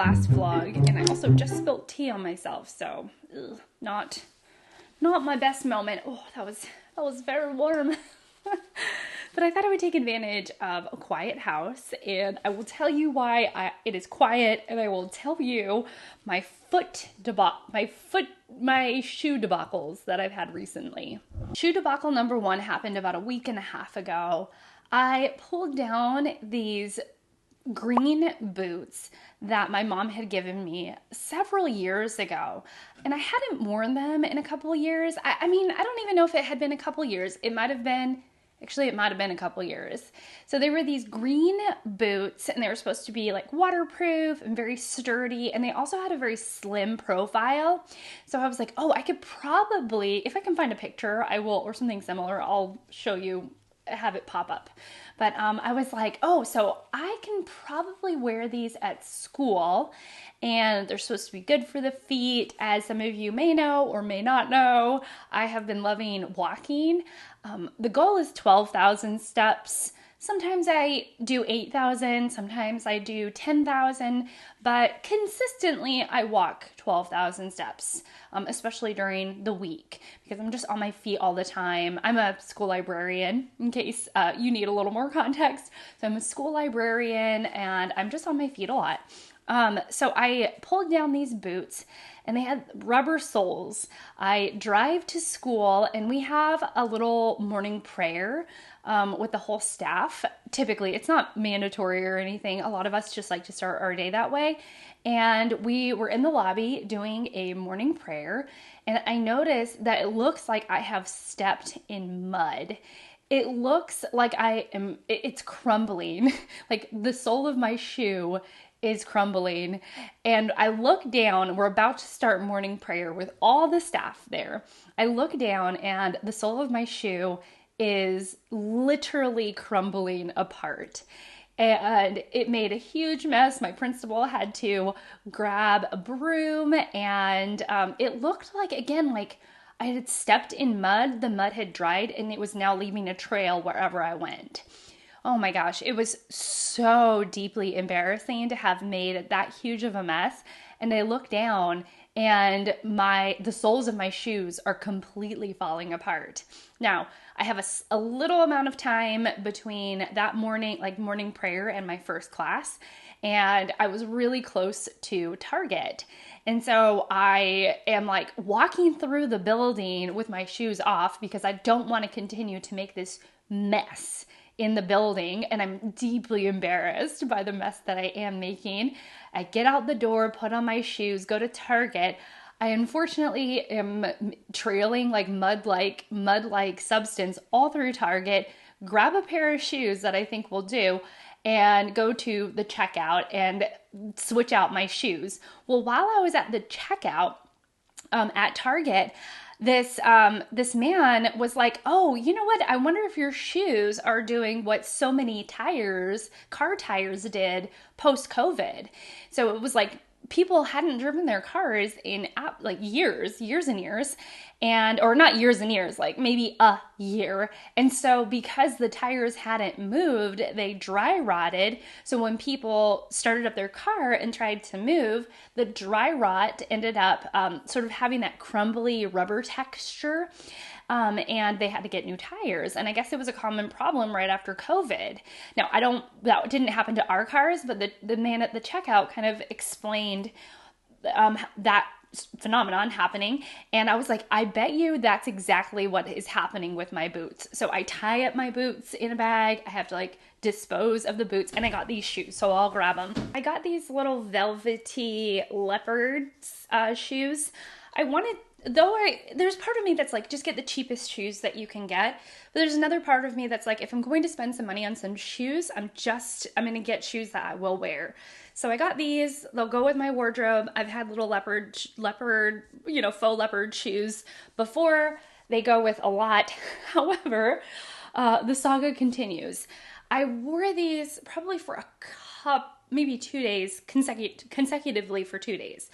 last vlog, and I also just spilled tea on myself, so not my best moment. Oh, that was very warm. But I thought I would take advantage of a quiet house, and I will tell you why it is quiet, and I will tell you my shoe debacles that I've had recently. Shoe debacle number one happened about a week and a half ago. I pulled down these green boots that my mom had given me several years ago, and I hadn't worn them in a couple years. I mean, I don't even know if it had been a couple years. It might have been a couple years. So they were these green boots, and they were supposed to be like waterproof and very sturdy, and they also had a very slim profile. So I was like, oh, I could probably, if I can find a picture, I will, or something similar, I'll show you, have it pop up. But I was like, oh, so I can probably wear these at school, and they're supposed to be good for the feet. As some of you may know or may not know, I have been loving walking. The goal is 12,000 steps. Sometimes I do 8,000, sometimes I do 10,000, but consistently I walk 12,000 steps, especially during the week, because I'm just on my feet all the time. I'm a school librarian, in case you need a little more context. So I'm a school librarian, and I'm just on my feet a lot. So I pulled down these boots, and they had rubber soles. I drive to school, and we have a little morning prayer with the whole staff. Typically, it's not mandatory or anything. A lot of us just like to start our day that way. And we were in the lobby doing a morning prayer, and I noticed that it looks like I have stepped in mud. It looks like it's crumbling. Like the sole of my shoe is crumbling. And I look down, we're about to start morning prayer with all the staff there. I look down, and the sole of my shoe is literally crumbling apart. And it made a huge mess. My principal had to grab a broom, and it looked like, again, like I had stepped in mud. The mud had dried, and it was now leaving a trail wherever I went. Oh my gosh, it was so deeply embarrassing to have made that huge of a mess. And I look down, and the soles of my shoes are completely falling apart. Now, I have a little amount of time between that morning prayer and my first class, and I was really close to Target. And so I am like walking through the building with my shoes off because I don't want to continue to make this mess in the building, and I'm deeply embarrassed by the mess that I am making. I get out the door, put on my shoes, go to Target. I unfortunately am trailing like mud-like substance all through Target, grab a pair of shoes that I think will do, and go to the checkout and switch out my shoes. Well, while I was at the checkout at Target, this man was like, oh, you know what? I wonder if your shoes are doing what so many car tires did post-COVID. So it was like people hadn't driven their cars in like years and years, or not years and years, like maybe a year. And so because the tires hadn't moved, they dry rotted. So when people started up their car and tried to move, the dry rot ended up sort of having that crumbly rubber texture. And they had to get new tires. And I guess it was a common problem right after COVID. Now, that didn't happen to our cars, but the man at the checkout kind of explained that phenomenon happening. And I was like, I bet you that's exactly what is happening with my boots. So I tie up my boots in a bag. I have to like dispose of the boots, and I got these shoes, so I'll grab them. I got these little velvety leopard shoes. There's part of me that's like, just get the cheapest shoes that you can get. But there's another part of me that's like, if I'm going to spend some money on some shoes, I'm going to get shoes that I will wear. So I got these. They'll go with my wardrobe. I've had little leopard, faux leopard shoes before. They go with a lot. However, the saga continues. I wore these probably for maybe 2 days, consecutively for 2 days.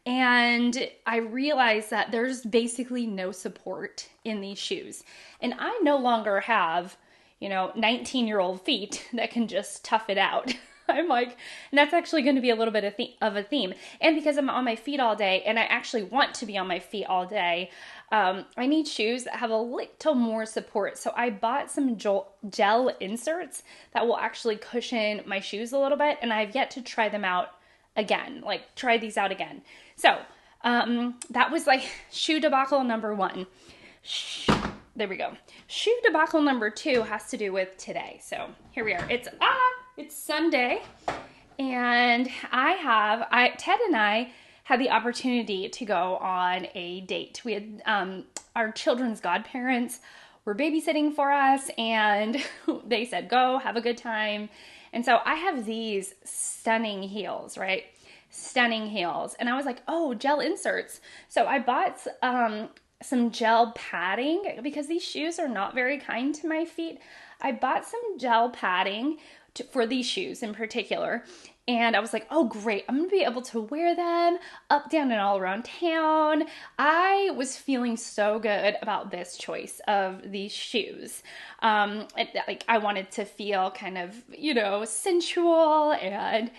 And I realized that there's basically no support in these shoes. And I no longer have, 19-year-old feet that can just tough it out. I'm like, and that's actually going to be a little bit of a theme. And because I'm on my feet all day, and I actually want to be on my feet all day, I need shoes that have a little more support. So I bought some gel inserts that will actually cushion my shoes a little bit, and I've yet to try them out again, like try these out again. So that was like shoe debacle number 1. There we go. Shoe debacle number 2 has to do with today. So here we are. It's Sunday, and Ted and I had the opportunity to go on a date. We had our children's godparents were babysitting for us, and they said, go, have a good time. And so I have these stunning heels, right? Stunning heels. And I was like, oh, gel inserts. So I bought some gel padding because these shoes are not very kind to my feet. I bought some gel padding for these shoes in particular. And I was like, oh, great. I'm going to be able to wear them up, down, and all around town. I was feeling so good about this choice of these shoes. I wanted to feel kind of, sensual and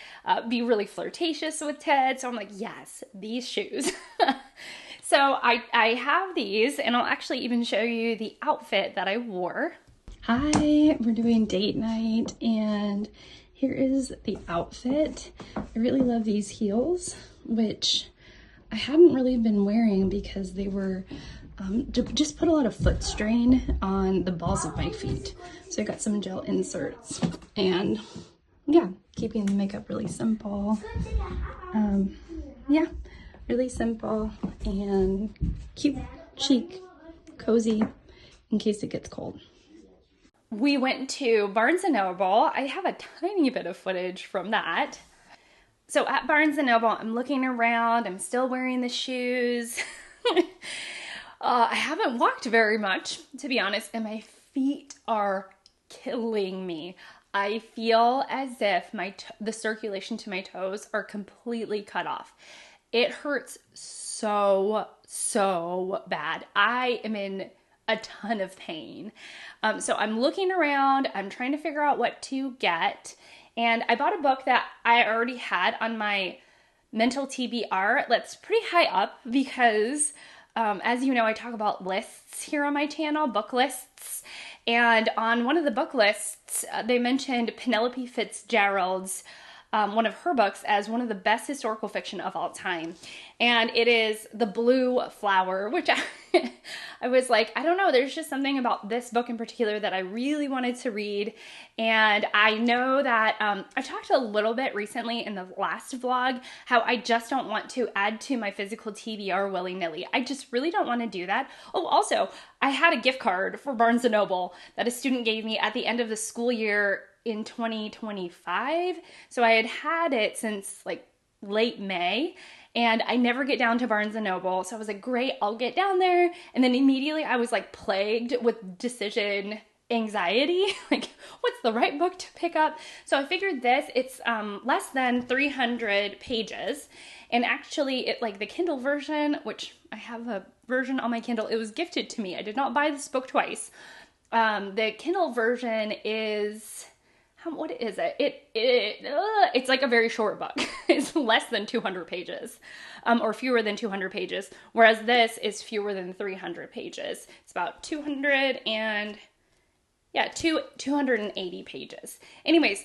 be really flirtatious with Ted. So I'm like, yes, these shoes. So I have these, and I'll actually even show you the outfit that I wore. Hi, we're doing date night, and here is the outfit. I really love these heels, which I hadn't really been wearing because they were just put a lot of foot strain on the balls of my feet. So I got some gel inserts, and yeah, keeping the makeup really simple. Yeah, really simple and cute, chic, cozy in case it gets cold. We went to Barnes & Noble. I have a tiny bit of footage from that. So at Barnes & Noble, I'm looking around. I'm still wearing the shoes. I haven't walked very much, to be honest, and my feet are killing me. I feel as if the circulation to my toes are completely cut off. It hurts so bad. I am in a ton of pain. So I'm looking around, I'm trying to figure out what to get. And I bought a book that I already had on my mental TBR that's pretty high up because, as you know, I talk about lists here on my channel, book lists. And on one of the book lists, they mentioned Penelope Fitzgerald's one of her books as one of the best historical fiction of all time. And it is The Blue Flower, which I was like, I don't know, there's just something about this book in particular that I really wanted to read. And I know that I talked a little bit recently in the last vlog how I just don't want to add to my physical TBR willy-nilly. I just really don't want to do that. Oh, also, I had a gift card for Barnes & Noble that a student gave me at the end of the school year in 2025. So I had it since like late May, and I never get down to Barnes & Noble. So I was like, great, I'll get down there. And then immediately I was like plagued with decision anxiety. Like, what's the right book to pick up? So I figured it's less than 300 pages. And actually it like the Kindle version, which I have a version on my Kindle, it was gifted to me. I did not buy this book twice. The Kindle version is, what is it? It's like a very short book. It's less than 200 pages, or fewer than 200 pages, whereas this is fewer than 300 pages. It's about 280 pages. Anyways,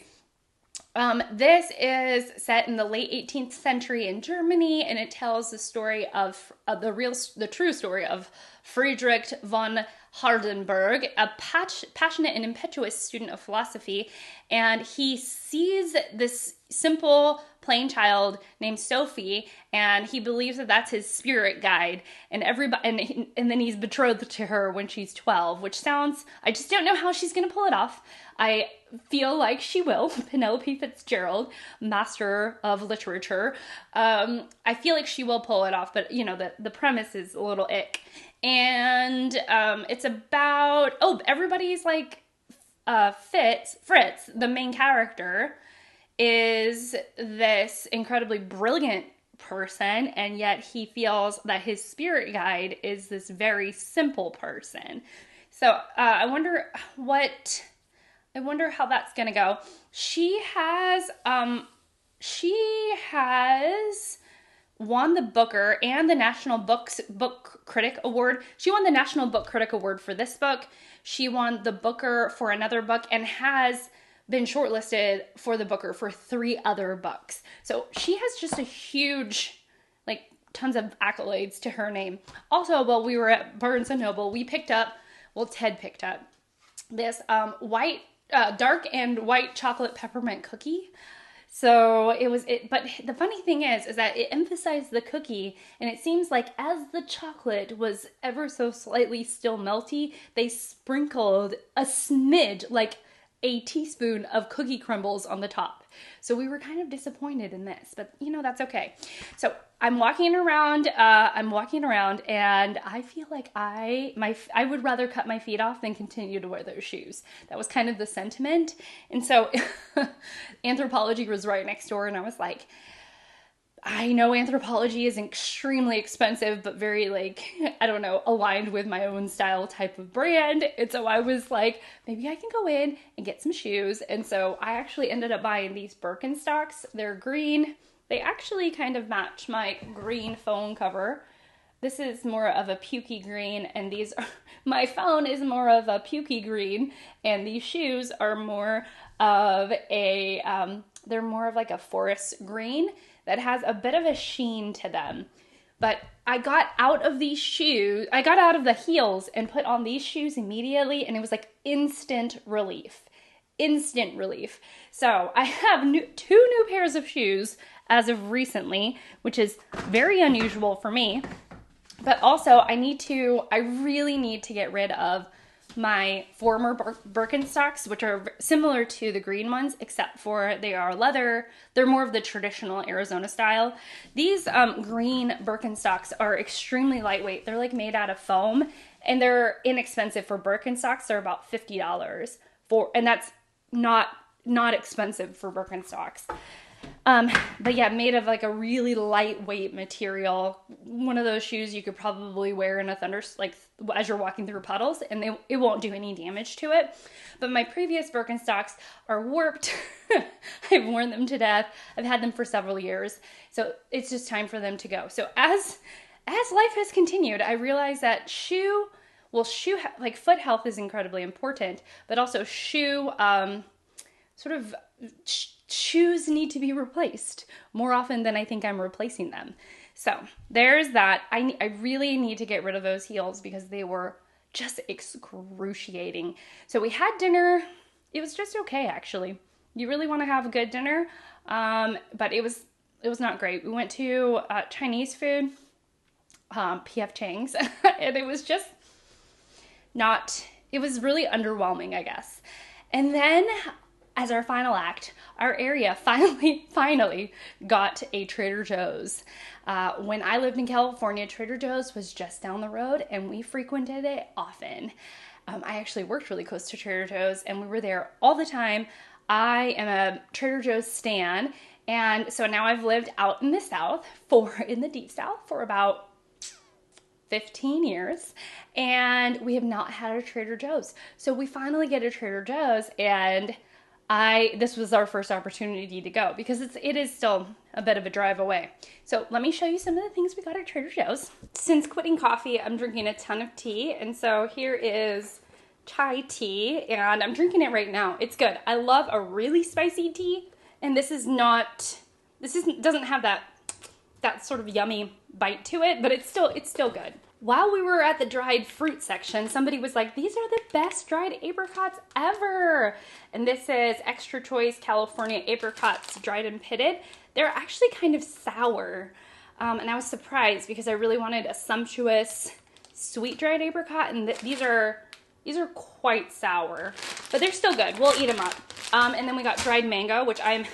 this is set in the late 18th century in Germany, and it tells the story of the true story of Friedrich von Hardenberg, a passionate and impetuous student of philosophy, and he sees this simple, plain child named Sophie, and he believes that that's his spirit guide, and then he's betrothed to her when she's 12, which sounds, I just don't know how she's going to pull it off. I feel like she will. Penelope Fitzgerald, master of literature. I feel like she will pull it off, but the premise is a little ick. And it's about, everybody's like, Fritz, the main character, is this incredibly brilliant person, and yet he feels that his spirit guide is this very simple person. So I wonder what I wonder how that's gonna go. She has won the Booker and the National Book Critic Award. She won the National Book Critic Award for this book. She won the Booker for another book and has been shortlisted for the Booker for 3 other books. So she has just a huge, like, tons of accolades to her name. Also, while we were at Barnes & Noble, Ted picked up this dark and white chocolate peppermint cookie. So but the funny thing is that it emphasized the cookie, and it seems like as the chocolate was ever so slightly still melty, they sprinkled a smidge, like a teaspoon of cookie crumbles on the top. So we were kind of disappointed in this, but that's okay. So I'm walking around, and I feel like I would rather cut my feet off than continue to wear those shoes. That was kind of the sentiment. And so Anthropologie was right next door, and I was like, I know Anthropologie is extremely expensive, but very, aligned with my own style type of brand. And so I was like, maybe I can go in and get some shoes. And so I actually ended up buying these Birkenstocks. They're green. They actually kind of match my green phone cover. This is more of a pukey green, and my phone is more of a pukey green, and these shoes are more of they're more of like a forest green that has a bit of a sheen to them. But I got out of the heels and put on these shoes immediately, and it was like instant relief. So I have 2 new pairs of shoes as of recently, which is very unusual for me. But also I really need to get rid of my former Birkenstocks, which are similar to the green ones, except for they are leather. They're more of the traditional Arizona style. These green Birkenstocks are extremely lightweight. They're like made out of foam, and they're inexpensive for Birkenstocks. They're about $50 and that's not expensive for Birkenstocks. But yeah, made of like a really lightweight material. One of those shoes you could probably wear in as you're walking through puddles, and it won't do any damage to it. But my previous Birkenstocks are warped. I've worn them to death. I've had them for several years. So it's just time for them to go. So as life has continued, I realized that foot health is incredibly important, but also shoes need to be replaced more often than I think I'm replacing them. So there's that. I really need to get rid of those heels because they were just excruciating. So we had dinner. It was just okay, actually. You really want to have a good dinner, but it was not great. We went to Chinese food, P.F. Chang's, and it was just it was really underwhelming, I guess. And then as our final act, our area finally got a Trader Joe's. When I lived in California, Trader Joe's was just down the road, and we frequented it often. I actually worked really close to Trader Joe's, and we were there all the time. I am a Trader Joe's stan, and so now I've lived out in the deep South for about 15 years, and we have not had a Trader Joe's. So we finally get a Trader Joe's, and this was our first opportunity to go because it is still a bit of a drive away. So let me show you some of the things we got at Trader Joe's. Since quitting coffee, I'm drinking a ton of tea, and so here is chai tea, and I'm drinking it right now. It's good. I love a really spicy tea, and this doesn't have that sort of yummy bite to it, but it's still good. While we were at the dried fruit section, somebody was like, these are the best dried apricots ever. And this is Extra Choice California apricots, dried and pitted. They're actually kind of sour. And I was surprised because I really wanted a sumptuous sweet dried apricot, and these are quite sour, but they're still good. We'll eat them up. And then we got dried mango, which I'm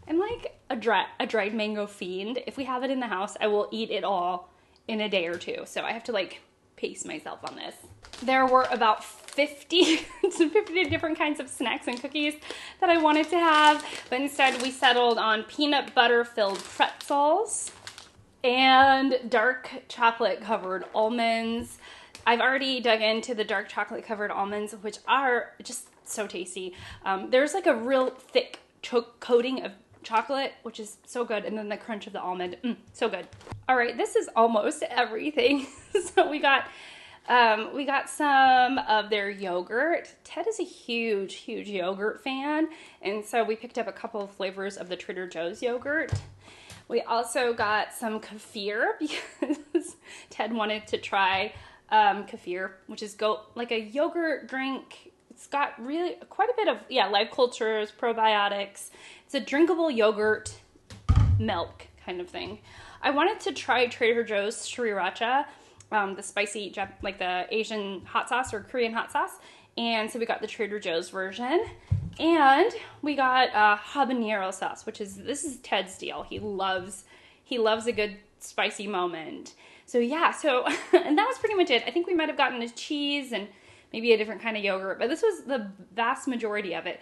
like a dried mango fiend. If we have it in the house, I will eat it all in a day or two. So I have to pace myself on this. There were about 50 different kinds of snacks and cookies that I wanted to have, but instead we settled on peanut butter filled pretzels and dark chocolate covered almonds. I've already dug into the dark chocolate covered almonds, which are just so tasty. There's like a real thick coating of chocolate, which is so good, and then the crunch of the almond, so good. All right, this is almost everything. So we got some of their yogurt. Ted is a huge yogurt fan, and so we picked up a couple of flavors of the Trader Joe's yogurt. We also got some kefir because Ted wanted to try kefir, which is like a yogurt drink. It's got really quite a bit of, live cultures, probiotics. It's a drinkable yogurt milk kind of thing. I wanted to try Trader Joe's sriracha, the spicy, like the Asian hot sauce or Korean hot sauce. And so we got the Trader Joe's version. And we got habanero sauce, this is Ted's deal. He loves a good spicy moment. So yeah, and that was pretty much it. I think we might have gotten a cheese and maybe a different kind of yogurt, but this was the vast majority of it.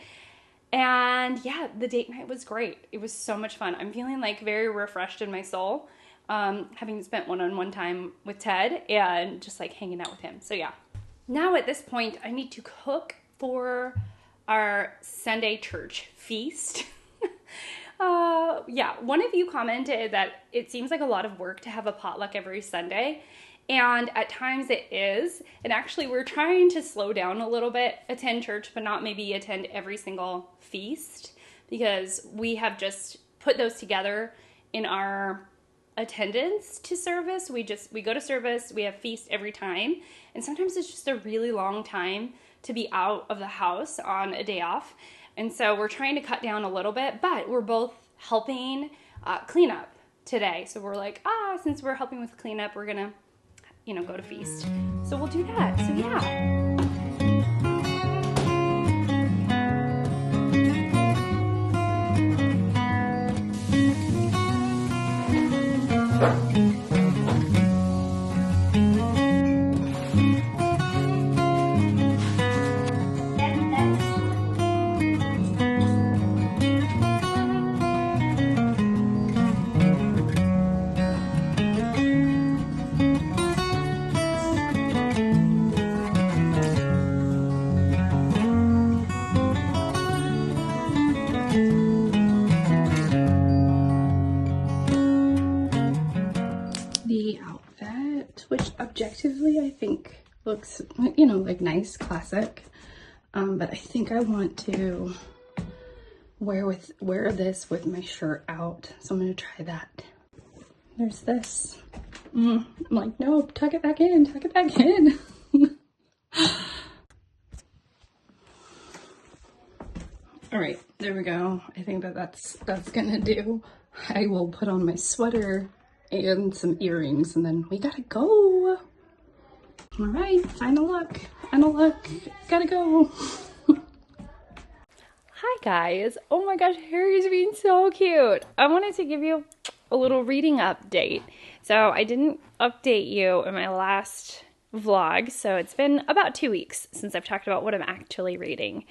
And yeah, the date night was great. It was so much fun. I'm feeling like very refreshed in my soul, having spent one-on-one time with Ted and just like hanging out with him. So yeah. Now at this point, I need to cook for our Sunday church feast. One of you commented that it seems like a lot of work to have a potluck every Sunday. And at times it is. And actually we're trying to slow down a little bit, attend church, but not maybe attend every single feast, because we have just put those together in our attendance to service. We go to service, we have feast every time. And sometimes it's just a really long time to be out of the house on a day off. And so we're trying to cut down a little bit, but we're both helping clean up today. So we're like, since we're helping with cleanup, we're gonna go to feast. So we'll do that. So yeah. Which objectively I think looks, like nice, classic. But I think I want to wear this with my shirt out. So I'm gonna try that. There's this. I'm like, no, tuck it back in, tuck it back in. All right, there we go. I think that's gonna do. I will put on my sweater and some earrings, and then we gotta go. All right, final look, gotta go. Hi guys, oh my gosh, Harry's being so cute. I wanted to give you a little reading update. So I didn't update you in my last vlog, so it's been about 2 weeks since I've talked about what I'm actually reading.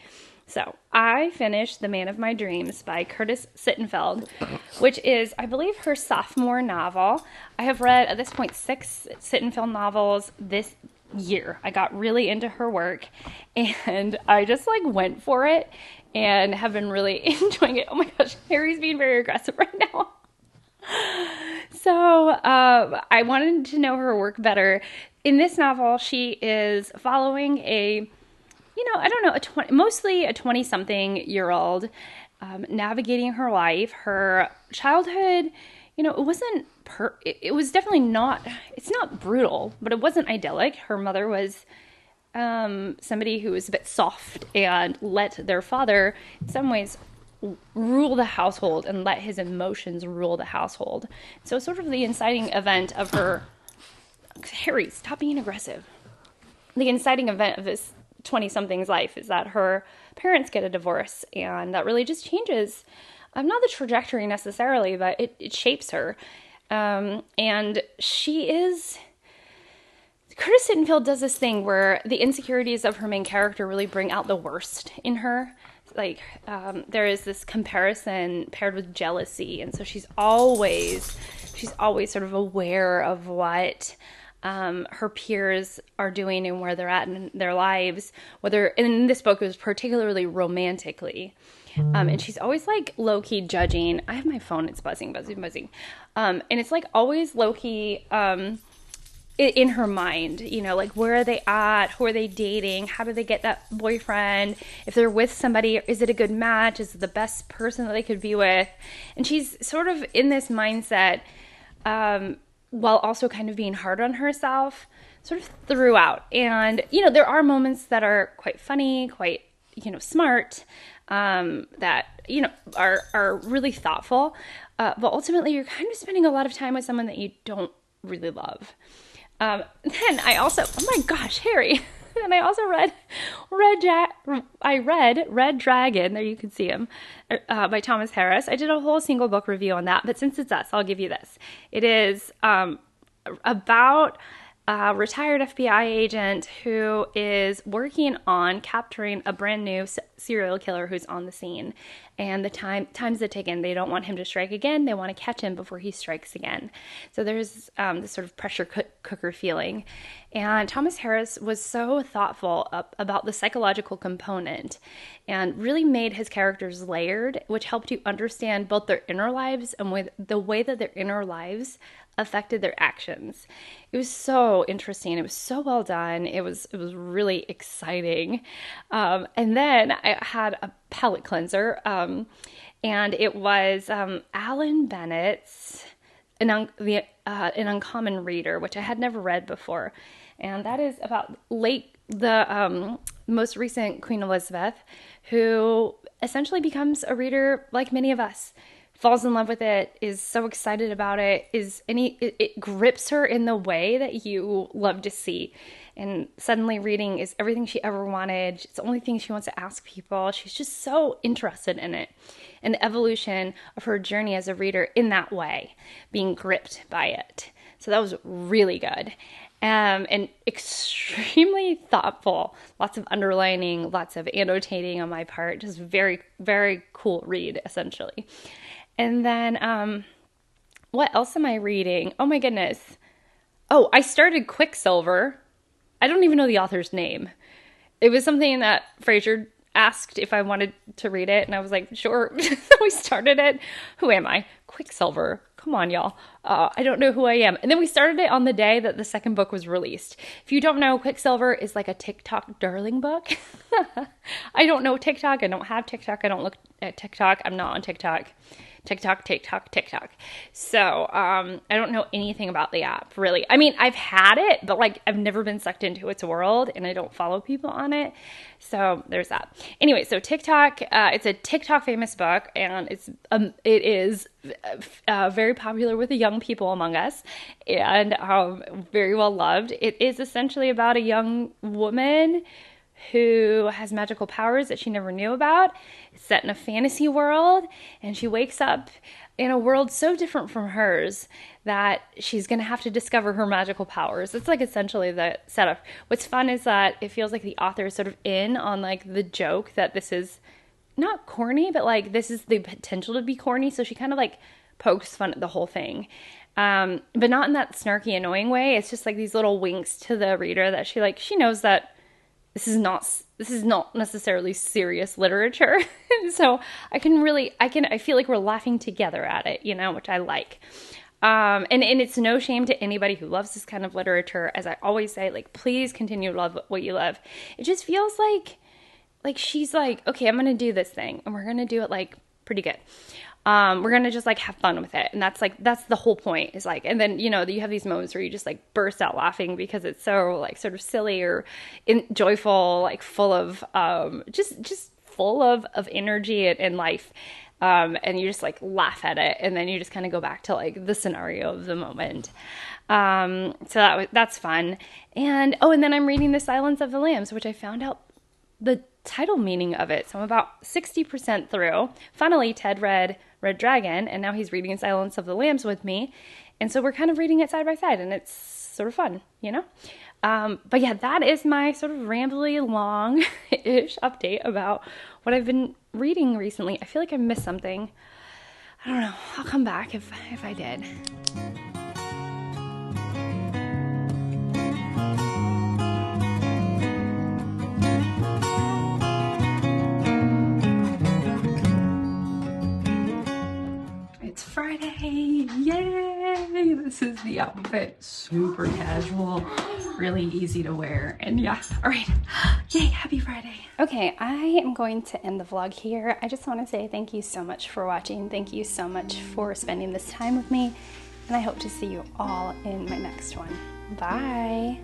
So I finished The Man of My Dreams by Curtis Sittenfeld, which is, I believe, her sophomore novel. I have read, at this point, 6 Sittenfeld novels this year. I got really into her work, and I just, went for it and have been really enjoying it. Oh my gosh, Harry's being very aggressive right now. So I wanted to know her work better. In this novel, she is following mostly a 20-something-year-old navigating her life. Her childhood, it was definitely not, it's not brutal, but it wasn't idyllic. Her mother was somebody who was a bit soft and let their father, in some ways, rule the household and let his emotions rule the household. So sort of the inciting event of her, Harry, stop being aggressive. The inciting event of this 20-something's life is that her parents get a divorce, and that really just changes, not the trajectory necessarily, but it shapes her. And Curtis Sittenfeld does this thing where the insecurities of her main character really bring out the worst in her. There is this comparison paired with jealousy, and so she's always sort of aware of what her peers are doing and where they're at in their lives, whether, and in this book it was particularly romantically. And she's always like low-key judging. I have my phone, it's buzzing. And it's like always low-key in her mind, you know, like where are they at? Who are they dating? How do they get that boyfriend? If they're with somebody, is it a good match? Is it the best person that they could be with? And she's sort of in this mindset, while also kind of being hard on herself, sort of throughout. And, you know, there are moments that are quite funny, quite, you know, smart, that, you know, are really thoughtful. But ultimately, you're kind of spending a lot of time with someone that you don't really love. Then I also, oh my gosh, Harry. And I also read Red Dragon, there you can see him, by Thomas Harris. I did a whole single book review on that, but since it's us, I'll give you this. It is about a retired FBI agent who is working on capturing a brand new serial killer who's on the scene. And the time's a ticking. They don't want him to strike again. They want to catch him before he strikes again. So there's this sort of pressure cooker feeling. And Thomas Harris was so thoughtful about the psychological component and really made his characters layered, which helped you understand both their inner lives and with the way that their inner lives affected their actions. It was so interesting. It was so well done. It was really exciting. And then I had a palate cleanser, and it was Alan Bennett's An Uncommon Reader, which I had never read before. And that is about the most recent Queen Elizabeth, who essentially becomes a reader like many of us. Falls in love with it, is so excited about it, it grips her in the way that you love to see. And suddenly reading is everything she ever wanted. It's the only thing she wants to ask people. She's just so interested in it. And the evolution of her journey as a reader in that way, being gripped by it. So that was really good. And extremely thoughtful. Lots of underlining, lots of annotating on my part. Just very, very cool read, essentially. And then, what else am I reading? Oh my goodness. Oh, I started Quicksilver. I don't even know the author's name. It was something that Fraser asked if I wanted to read it, and I was like, sure. So we started it. Who am I? Quicksilver. Come on, y'all. I don't know who I am. And then we started it on the day that the second book was released. If you don't know, Quicksilver is like a TikTok darling book. I don't know TikTok. I don't have TikTok. I don't look at TikTok. I'm not on TikTok. TikTok. So, I don't know anything about the app, really. I mean, I've had it, but like, I've never been sucked into its world, and I don't follow people on it. So there's that. Anyway, so TikTok, it's a TikTok famous book, and it is very popular with the young people among us, and very well loved. It is essentially about a young woman who has magical powers that she never knew about. It's set in a fantasy world, and she wakes up in a world so different from hers that she's going to have to discover her magical powers. It's like essentially the setup. What's fun is that it feels like the author is sort of in on like the joke that this is not corny, but like this is the potential to be corny. So she kind of like pokes fun at the whole thing. But not in that snarky, annoying way. It's just like these little winks to the reader that she knows that this is not necessarily serious literature. So I feel like we're laughing together at it, you know, which I like. And it's no shame to anybody who loves this kind of literature. As I always say, like, please continue to love what you love. It just feels like she's like, okay, I'm going to do this thing, and we're going to do it like pretty good. We're going to just like have fun with it. And that's the whole point, is like, and then, you know, you have these moments where you just like burst out laughing because it's so like sort of silly or joyful, like full of, just full of energy and life. And you just like laugh at it, and then you just kind of go back to like the scenario of the moment. So that's fun. And then I'm reading The Silence of the Lambs, which I found out the title meaning of it. So I'm about 60% through. Finally, Ted read Red Dragon, and now he's reading Silence of the Lambs with me. And so we're kind of reading it side by side, and it's sort of fun, you know? But yeah, that is my sort of rambly, long-ish update about what I've been reading recently. I feel like I missed something. I don't know. I'll come back if I did. This is the outfit. Super casual, really easy to wear. And yeah, all right. Yay, happy Friday. Okay, I am going to end the vlog here. I just want to say thank you so much for watching. Thank you so much for spending this time with me. And I hope to see you all in my next one. Bye.